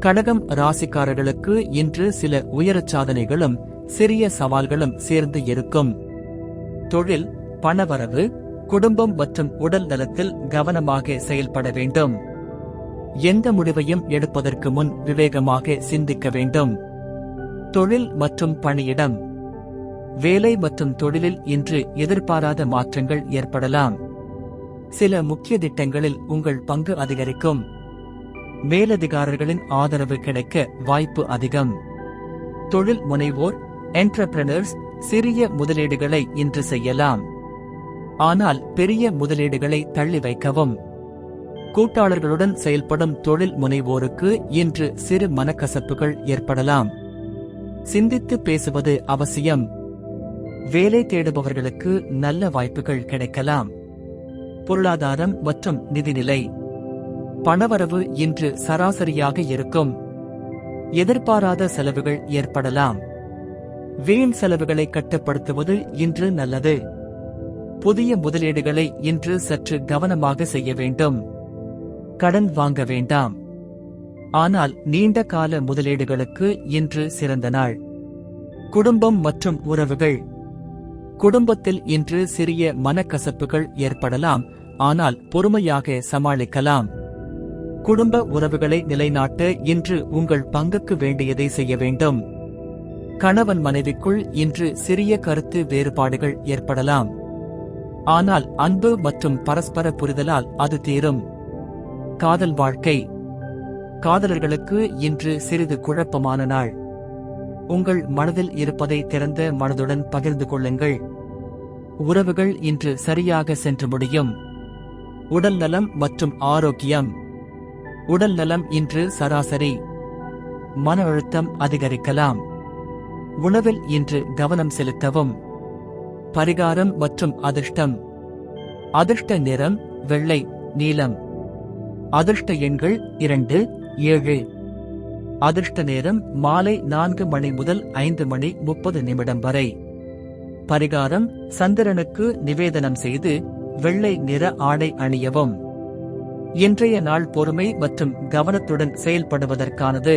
கடகம் ராசிக்காரர்களுக்கு இன்று சில உயரச் சாதனைகளும் சிறிய சவால்களும் சேர்ந்து இருக்கும். தொழில், பணவரவு, குடும்பம் மற்றும் உடல் நலத்தில் கவனமாக செயல்பட வேண்டும். எந்த முடிவையும் எடுப்பதற்கு முன் விவேகமாக சிந்திக்க வேண்டும். தொழில் மற்றும் பணியிடம். வேலை மற்றும் தொழிலில் இன்று எதிர்பாராத மாற்றங்கள் ஏற்படலாம். சில முக்கிய திட்டங்களில் உங்கள் பங்கு அதிகரிக்கும். மேலதிகாரிகளின் ஆதரவு கிடைக்க வாய்ப்பு அதிகம். தொழில் முனைவோர், என்டர்பிரனர்ஸ் சிறிய முதலீடுகளை இன்று செய்யலாம். ஆனால் பெரிய முதலீடுகளை தள்ளி வைக்கவும். கூட்டாளர்களுடன் செயல்படும் தொழில் முனைவோருக்கு இன்று சிறு மனக்கசப்புகள் ஏற்படலாம். சிந்தித்து பேசுவது அவசியம். வேலை தேடுபவர்களுக்கு நல்ல வாய்ப்புகள் கிடைக்கலாம். பொருளாதாரம் மற்றும் நிதிநிலை. பணவரவு இன்று சராசரியாக இருக்கும். எதிர்பாராத செலவுகள் ஏற்படலாம். வீண் செலவுகளை கட்டுப்படுத்துவது இன்று நல்லது. புதிய முதலீடுகளை இன்று சற்று கவனமாக செய்ய வேண்டும். கடன் வாங்க வேண்டாம். ஆனால் நீண்ட கால முதலீடுகளுக்கு இன்று சிறந்த நாள். குடும்பம் மற்றும் உறவுகள். குடும்பத்தில் இன்று சிறிய மனக்கசப்புகள் ஏற்படலாம், ஆனால் பொறுமையாக சமாளிக்கலாம். குடும்ப உறவுகளை நிலைநாட்ட இன்று உங்கள் பங்குக்கு வேண்டியதை செய்ய வேண்டும். கணவன் மனைவிக்குள் இன்று சிறிய கருத்து வேறுபாடுகள் ஏற்படலாம். ஆனால் அன்பு மற்றும் பரஸ்பர புரிதலால் அது தீரும். காதல் வாழ்க்கை. காதலர்களுக்கு இன்று சிறிது குழப்பமான நாள். உங்கள் மனதில் இருப்பதை திறந்த மனதுடன் பகிர்ந்து கொள்ளுங்கள். உறவுகள் இன்று சரியாக சென்று முடியும். உடல் நலம் மற்றும் ஆரோக்கியம். உடல் நலம் இன்று சராசரி. மன அழுத்தம் அதிகரிக்கலாம். உணவில் இன்று கவனம் செலுத்தவும். பரிகாரம் மற்றும் அதிர்ஷ்டம். அதிர்ஷ்ட நிறம் வெள்ளை, நீலம். அதிர்ஷ்ட எண்கள் 2, 7. அதிர்ஷ்ட நேரம் மாலை 4 மணி முதல் 5 மணி 30 நிமிடம் வரை. பரிகாரம் சந்திரனுக்கு நிவேதனம் செய்து வெள்ளை நிற ஆடை அணியவும். இன்றைய நாள் பொறுமை மற்றும் கவனத்துடன் செயல்படுவதற்கானது.